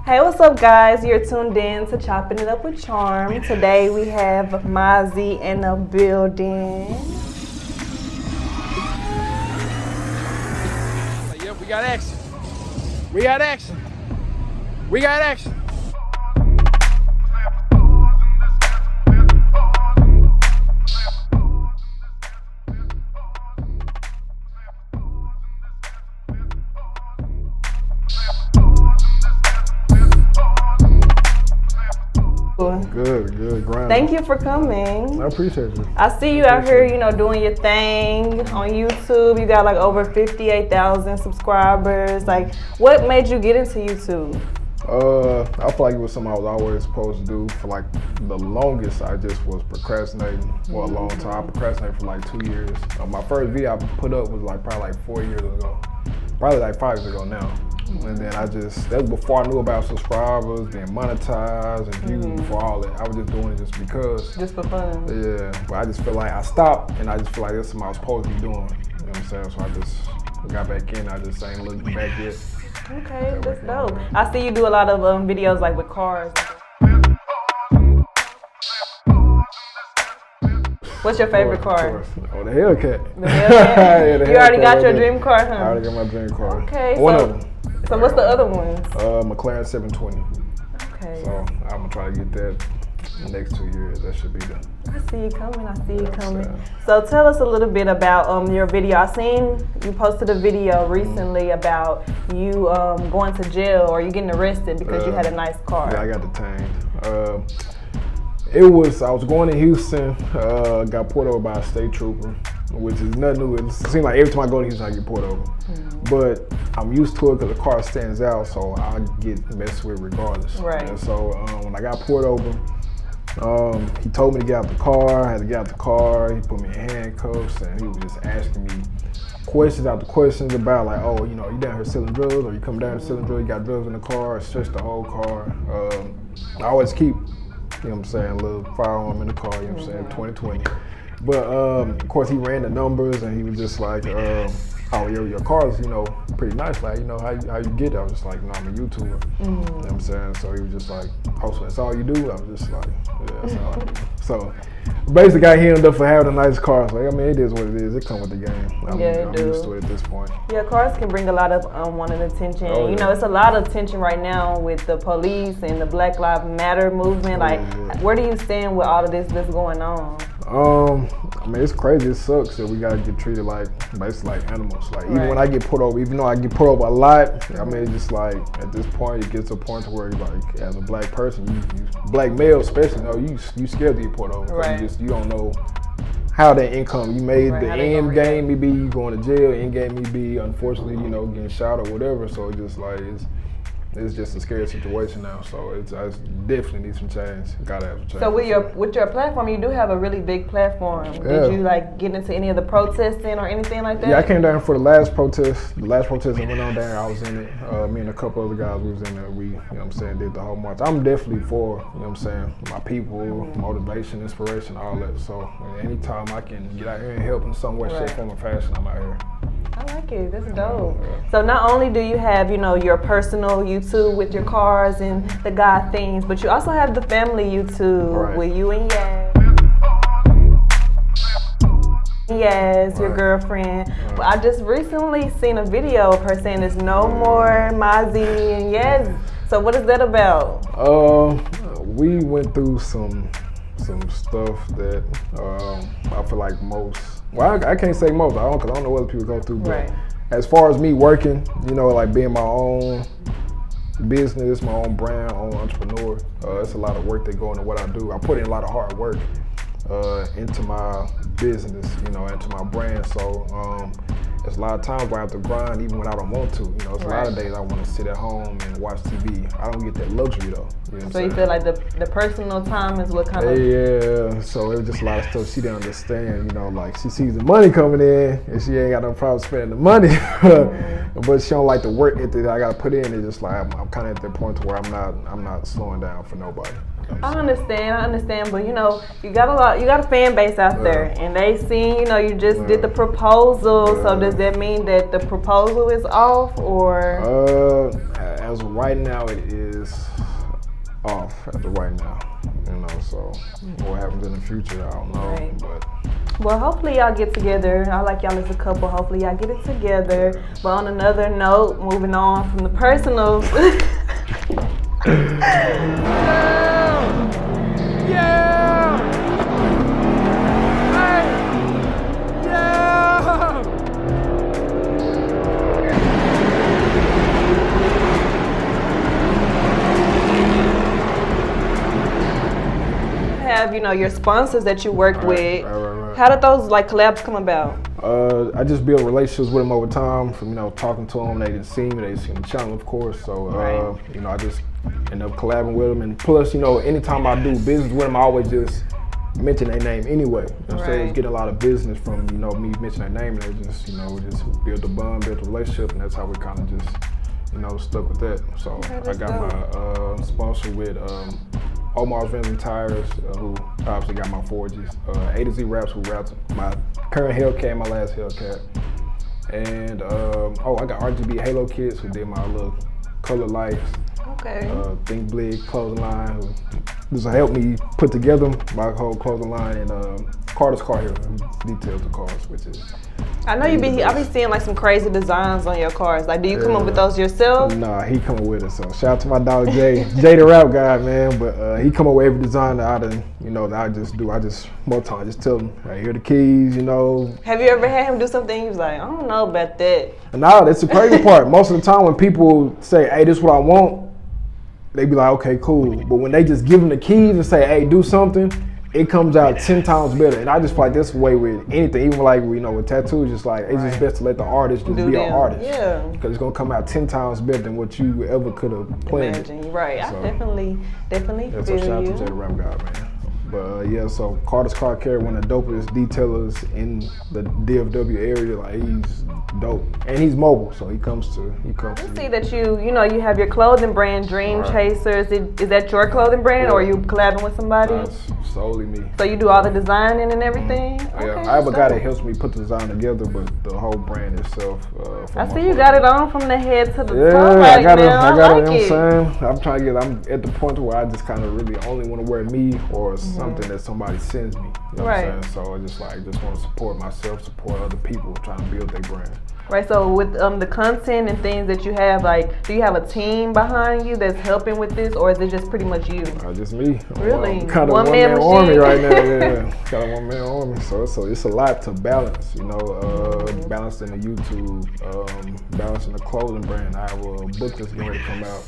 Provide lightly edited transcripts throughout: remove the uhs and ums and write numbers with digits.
Hey, what's up, guys? You're tuned in to Chopping It Up with Charm. Today we have Mazi in the building. Yep, we got action. We got action. We got action. Good, grind. Thank you for coming. I appreciate you. I see you out here, doing your thing on YouTube. You got like over 58,000 subscribers. Like, what made you get into YouTube? I feel like it was something I was always supposed to do. For like the longest, I just was procrastinating for a long time. I procrastinated for like 2 years. My first video I put up was like probably like 4 years ago. Probably like 5 years ago now. And then that was before I knew about subscribers, being monetized, and views, before all that. I was just doing it just because. Just for fun. Yeah, but I just feel like I stopped, and I just feel like that's something I was supposed to be doing. You know what I'm saying? So I just got back in. I just ain't looked back yet. Okay, that's dope. I see you do a lot of videos like with cars. What's your favorite car? Oh, the Hellcat. The Hellcat? Yeah, the you already got your Hellcat. dream car, huh? I already got my dream car. Okay, One of them. So what's the other ones? McLaren 720. Okay. So I'm gonna try to get that in the next 2 years. That should be done. I see you coming. So tell us a little bit about your video. I seen you posted a video recently about you going to jail or you getting arrested because you had a nice car. Yeah, I got detained. I was going to Houston, got pulled over by a state trooper, which is nothing new. It seems like every time I go to Houston, I get pulled over. But I'm used to it because the car stands out, so I get messed with regardless. Right. And so when I got pulled over, he told me to get out the car. I had to get out the car. He put me in handcuffs, and he was just asking me questions after questions about like, oh, you down here selling drugs, or you come down here selling drugs, you got drugs in the car, search the whole car. I always keep, a little firearm in the car, 2020. But of course he ran the numbers and he was just like, oh, your car's, pretty nice. Like, how you get it? I was just like, no, I'm a YouTuber. You know what I'm saying? So he was just like, oh, so that's all you do? I was just like, yeah, that's all I do. So basically got hemmed up for having a nice car. So, it is what it is. It comes with the game. I'm used to it at this point. Yeah, cars can bring a lot of unwanted attention. Oh, yeah. It's a lot of tension right now with the police and the Black Lives Matter movement. Where do you stand with all of this that's going on? It's crazy. It sucks that we gotta get treated basically like animals. Like even when I get pulled over, even though I get pulled over a lot, it's just like at this point it gets to a point where like as a black person, you black male especially, you scared to get pulled over. Right. You don't know how that income. You made the end game me be you going to jail, end game me be unfortunately getting shot or whatever. So it's just like it's just a scary situation now, so I definitely need some change. Gotta have some change. So with your platform, you do have a really big platform. Yeah. Did you get into any of the protesting or anything like that? Yeah, I came down for the last protest. The last protest that went on down, I was in it. Me and a couple other guys, we was in there. We, did the whole march. I'm definitely for, my people, motivation, inspiration, all that. So anytime I can get out here and help in some way, shape, form, or fashion, I'm out here. I like it. That's dope. So not only do you have, your personal YouTube with your cars and the God things, but you also have the family YouTube with you and Yaz, your girlfriend. Well, I just recently seen a video of her saying there's no more Mazi and Yaz. So what is that about? We went through some stuff that I feel like most. Well, I can't say most. Because I don't know what other people go through. But as far as me working, being my own business, my own brand, own entrepreneur, it's a lot of work that go into what I do. I put in a lot of hard work into my business, into my brand. So there's a lot of times where I have to grind even when I don't want to. There's a lot of days I want to sit at home and watch TV. I don't get that luxury though. So you feel like the personal time is what kind of... Yeah, so it was just a lot of stuff she didn't understand, like she sees the money coming in and she ain't got no problem spending the money, but she don't like the work ethic that I gotta put in. It's just like I'm kind of at that point to where I'm not slowing down for nobody. I understand, but you got a fan base out there, and they seen, you just did the proposal. So does that mean that the proposal is off, or? As as of right now, it is off as of right now. You know, so what happens in the future, I don't know. Right. But well, hopefully y'all get together. I like y'all as a couple. Hopefully y'all get it together. But on another note, moving on from the personal. Yeah! Hey! Yeah! Have your sponsors that you work with. Right. How did those like collabs come about? I just built relationships with them over time. From talking to them, they didn't see me, they seen the channel, of course. So I just end up collabing with them. And plus, anytime I do business with them, I always just mention their name anyway. I'm saying? It's getting a lot of business from me mentioning their name. And they just just build a bond, build a relationship, and that's how we kind of just stuck with that. So I got my sponsor with Omar's Rims and Tires, who obviously got my forges. A to Z Raps, who raps my current Hellcat, my last Hellcat. And I got RGB Halo Kids, who did my little color lights. Okay. Think Blig Clothing Line, who just helped me put together my whole clothing line, and Carter's Car Here, who details the cars, which is. I know I be seeing like some crazy designs on your cars. Like, do you come up with those yourself? Nah, he coming with it. So shout out to my dog Jay, Jay the rap guy, man. But he come up with every design that that I just do. I just more time just tell him, right here the keys, Have you ever had him do something he was like, I don't know about that? Nah, that's the crazy part. Most of the time when people say, hey, this is what I want, they be like, okay, cool. But when they just give them the keys and say, hey, do something, it comes out 10 times better. And I just feel like that's the way with anything, even like with tattoos, just like it's just best to let the artist just be an artist. Yeah. Because it's gonna come out 10 times better than what you ever could have planned. Imagine, right. So, I definitely feel so shout out you. to Jay the Rap God, man. But so Carter's Car Care, one of the dopest detailers in the DFW area. Like, he's dope, and he's mobile, so he comes to. I see that you have your clothing brand, Dream Chasers. Is that your clothing brand, or are you collabing with somebody? That's solely me. So you do all the designing and everything? Yeah, I have a guy that helps me put the design together, but the whole brand itself. I see you got it on from the head to the toe. Yeah, I got it. I got like it. I'm at the point where I just kind of really only want to wear me or something that somebody sends me. You know what I'm saying? So I just want to support myself, support other people trying to build their brand. Right, so with the content and things that you have, like, do you have a team behind you that's helping with this, or is it just pretty much you? Just me. Really? I'm kind of one man army right now. Yeah, got a one man army. So it's a lot to balance. Balancing the YouTube, balancing the clothing brand. I have a book that's getting ready to come out.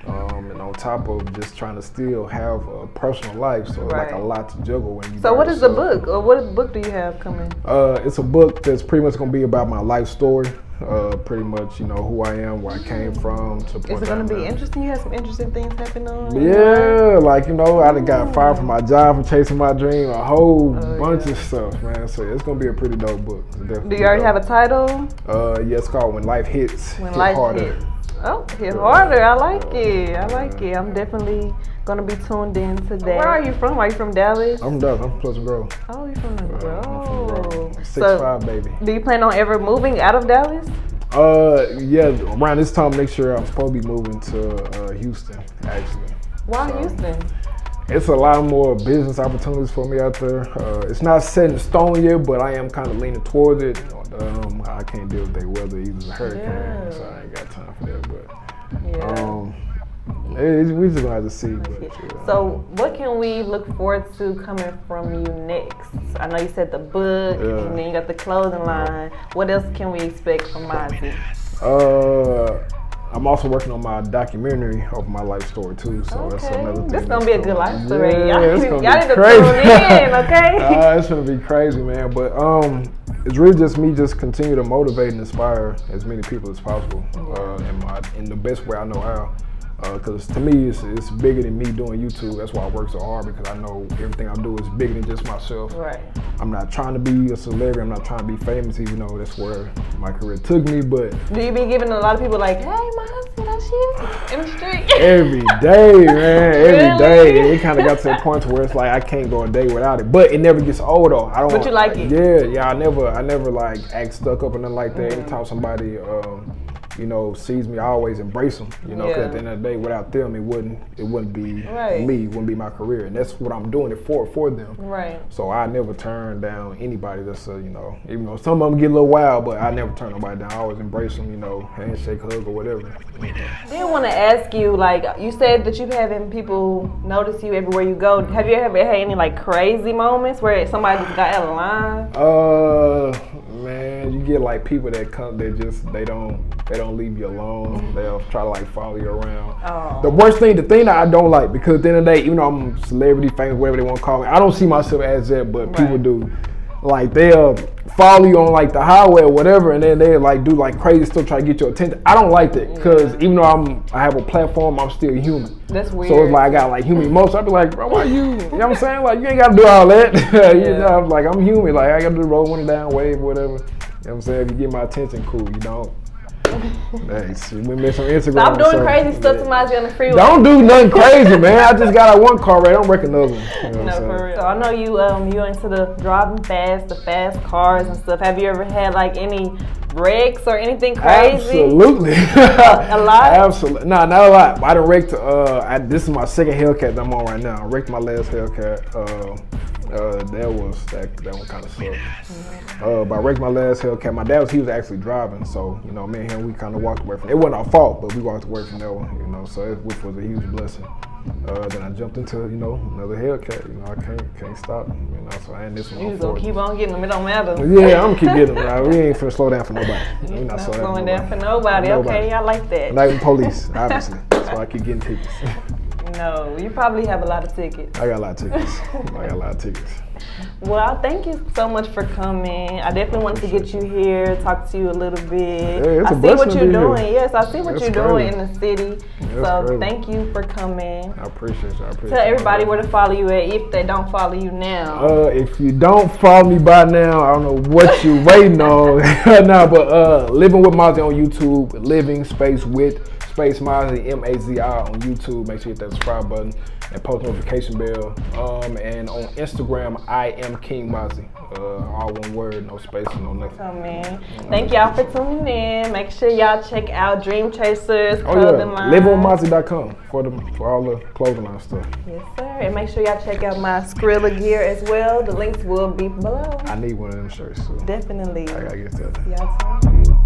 And on top of just trying to still have a personal life, so it's like a lot to juggle when you. So what is the book, or what book do you have coming? It's a book that's pretty much gonna be about my life story. Pretty much, who I am, where I came from. To is it gonna be interesting? You have some interesting things happening on. Yeah, I done got fired from my job for chasing my dream, a whole bunch of stuff, man. So it's gonna be a pretty dope book. Do you already have a title? Yeah, it's called When Life Hits. When Life Hits. Oh, hit harder. I like it. I'm definitely gonna be tuned in today. Where are you from? Are you from Dallas? I'm from Dallas. I'm from Pleasant Grove. Oh, you're from the Grove. 6'5", baby. Do you plan on ever moving out of Dallas? Yeah, around this time next year, I'm supposed to be moving to Houston, actually. Why Houston? It's a lot more business opportunities for me out there. It's not set in stone yet, but I am kind of leaning towards it. I can't deal with the weather, either a hurricane, so I ain't got time for that. But we just gonna have to see. So, what can we look forward to coming from you next? I know you said the book, and then you got the clothing line. What else can we expect from Mazi? I'm also working on my documentary of my life story too, so that's another thing. This is gonna be a good life story. Yeah, y'all it's need gonna to be crazy. tune in, okay? It's gonna be crazy, man. But it's really just me continue to motivate and inspire as many people as possible in the best way I know how. Because to me, it's bigger than me doing YouTube. That's why I work so hard, because I know everything I do is bigger than just myself. Right. I'm not trying to be a celebrity. I'm not trying to be famous, even though that's where my career took me. But do you be giving a lot of people like, hey, my husband, that's you in the street? Every day, man. Every day. It kind of got to a point where it's like I can't go a day without it. But it never gets old though. But you like it? Yeah. I never like act stuck up or nothing like that. Anytime somebody you know, sees me, I always embrace them. You know, 'cause at the end of the day, without them, it wouldn't be me, it wouldn't be my career, and that's what I'm doing it for them. Right. So I never turn down anybody that's you know, even though some of them get a little wild, but I never turn nobody down. I always embrace them, you know, handshake, hug, or whatever. I did want to ask you, like, you said that you've having people notice you everywhere you go. Have you ever had any like crazy moments where somebody just got out of line? Man, you get like people that come, they don't leave you alone. They'll try to like follow you around. Oh. The thing that I don't like, because at the end of the day, even though I'm celebrity, famous, whatever they want to call me, I don't see myself as that, but people do. Like they'll follow you on like the highway or whatever, and then they like do like crazy stuff, try to get your attention. I don't like that, because even though I have a platform, I'm still human. That's weird. So it's like I got like human emotions. I'd be like, bro, why you know what I'm saying? Like, you ain't got to do all that. You know, I'm like, I'm human. Like, I got to do the roll one down, wave, whatever. You know what I'm saying? If you get my attention, cool. You don't. Hey, we miss on Instagram. Stop doing crazy stuff to Mazi on the freeway. Don't do nothing crazy, man. I just got one car right. I don't wreck another one. You know no, for real. So I know you're into the driving fast, the fast cars and stuff. Have you ever had like any wrecks or anything crazy? Absolutely. A lot? Absolutely. No, not a lot. I done wrecked. This is my second Hellcat that I'm on right now. I wrecked my last Hellcat. That one kind of sucked. But I wrecked my last Hellcat. My dad he was actually driving, so you know, me and him, we kind of walked away from it. It wasn't our fault, but we walked away from that one, you know, which was a huge blessing. Then I jumped into, you know, another Hellcat. You know, I can't stop, you know, so I ain't this one. You just gonna keep on getting them. It don't matter. Yeah, I'm gonna keep getting them. Right? We ain't finna slow down for nobody. We're not slowing down for nobody. Okay, I like that. Not even police, obviously. So I keep getting tickets. No, you probably have a lot of tickets. I got a lot of tickets. Well, thank you so much for coming. I definitely wanted to get you here, talk to you a little bit. Yeah, I see what you're doing. Here. Yes, I see what you're doing in the city. So thank you for coming. I appreciate you. Tell everybody where to follow you at if they don't follow you now. If you don't follow me by now, I don't know what you waiting on. But Living with Mazi on YouTube, Living Space with Space Mazi, Mazi on YouTube. Make sure you hit that subscribe button and post notification bell. And on Instagram, I am King Mazi. All one word, no space, no nothing. Oh man, thank y'all for tuning in. Make sure y'all check out Dream Chasers clothing line. LivingWithMazi.com for all the clothing line stuff. Yes, sir. And make sure y'all check out my Skrilla gear as well. The links will be below. I need one of them shirts. So definitely. I gotta get that. Y'all too.